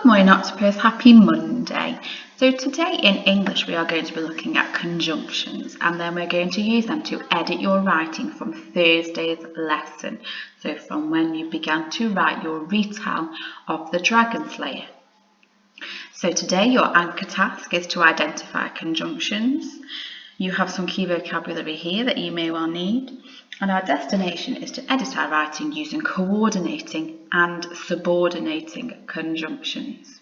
morning Octopus, happy Monday. So today in English we are going to be looking at conjunctions and then we're going to use them to edit your writing from Thursday's lesson. So from when you began to write your retell of the Dragon Slayer. So today your anchor task is to identify conjunctions. You have some key vocabulary here that you may well need. And our destination is to edit our writing using coordinating and subordinating conjunctions.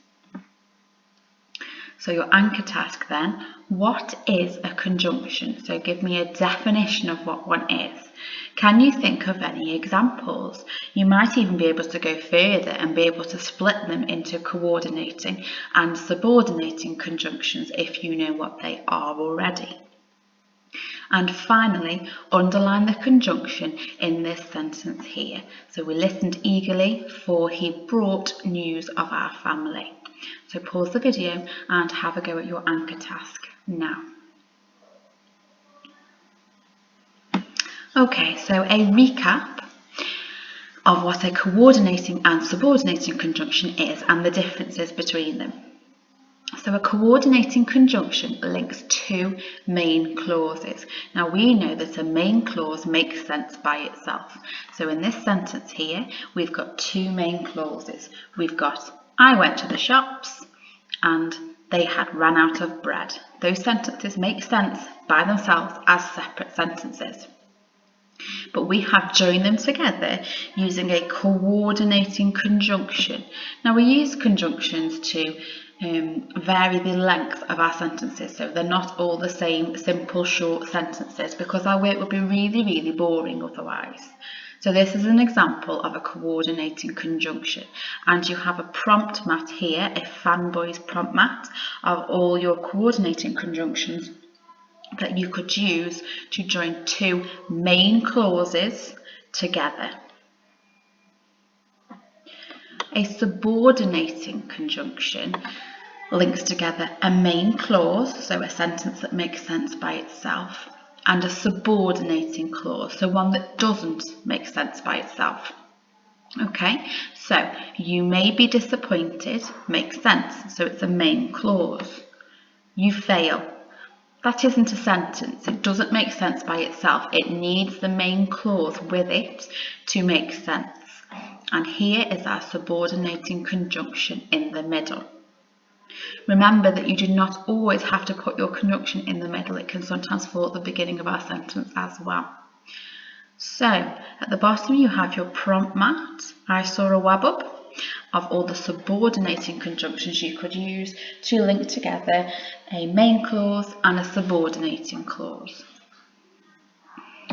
So your anchor task then, what is a conjunction? So give me a definition of what one is. Can you think of any examples? You might even be able to go further and be able to split them into coordinating and subordinating conjunctions if you know what they are already. And finally, underline the conjunction in this sentence here. So we listened eagerly, for he brought news of our family. So pause the video and have a go at your anchor task now. Okay, so a recap of what a coordinating and subordinating conjunction is and the differences between them. So a coordinating conjunction links two main clauses. Now we know that a main clause makes sense by itself. So in this sentence here, we've got two main clauses. We've got, I went to the shops and they had run out of bread. Those sentences make sense by themselves as separate sentences. But we have joined them together using a coordinating conjunction. Now we use conjunctions to vary the length of our sentences, so they're not all the same simple short sentences because our work would be really boring otherwise. So this is an example of a coordinating conjunction, and you have a prompt mat here, a Fanboys prompt mat of all your coordinating conjunctions that you could use to join two main clauses together. A subordinating conjunction links together a main clause, so a sentence that makes sense by itself, and a subordinating clause, so one that doesn't make sense by itself. Okay, so you may be disappointed makes sense, so it's a main clause. You fail. That isn't a sentence, it doesn't make sense by itself, it needs the main clause with it to make sense. And here is our subordinating conjunction in the middle. Remember that you do not always have to put your conjunction in the middle, it can sometimes fall at the beginning of our sentence as well. So at the bottom you have your prompt mat, I saw a wabub, of all the subordinating conjunctions you could use to link together a main clause and a subordinating clause.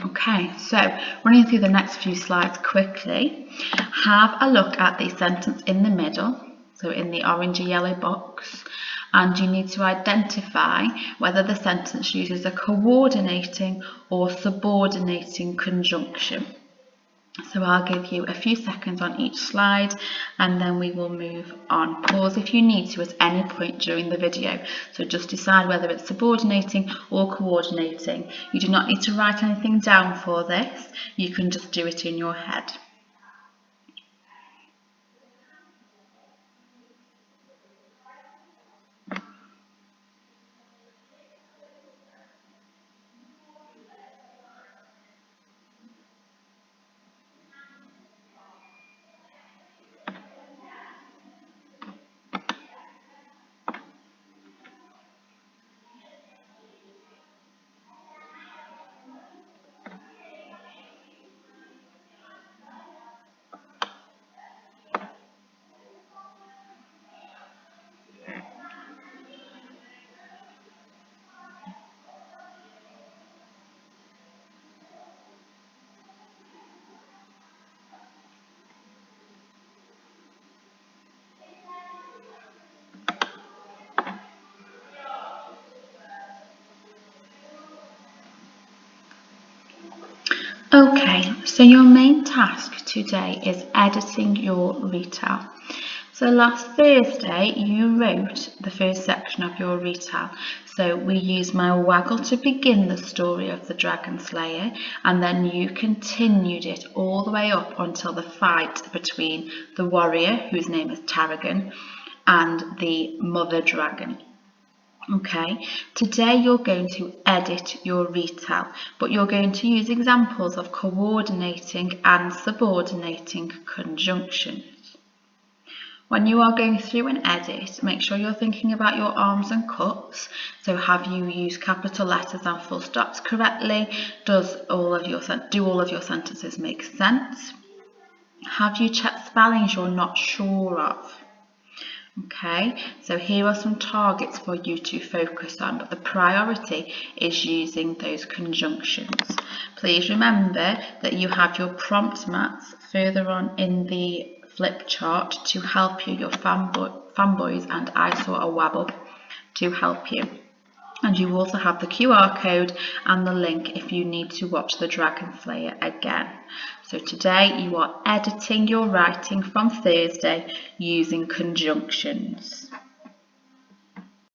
Okay, so running through the next few slides quickly, have a look at the sentence in the middle, so in the orangey yellow box, and you need to identify whether the sentence uses a coordinating or subordinating conjunction. So I'll give you a few seconds on each slide and then we will move on. Pause if you need to at any point during the video. So just decide whether it's subordinating or coordinating. You do not need to write anything down for this. You can just do it in your head. Okay, so your main task today is editing your retell. So last Thursday you wrote the first section of your retell. So we used my waggle to begin the story of the Dragon Slayer, and then you continued it all the way up until the fight between the warrior, whose name is Tarragon, and the mother dragon. Okay, today you're going to edit your retell, but you're going to use examples of coordinating and subordinating conjunctions. When you are going through an edit, make sure you're thinking about your arms and cuts. So have you used capital letters and full stops correctly? Do all of your sentences make sense? Have you checked spellings you're not sure of? Okay, so here are some targets for you to focus on, but the priority is using those conjunctions. Please remember that you have your prompt mats further on in the flip chart to help you, your fanboys and I saw a wabble to help you. And you also have the QR code and the link if you need to watch the Dragon Slayer again. So today you are editing your writing from Thursday using conjunctions.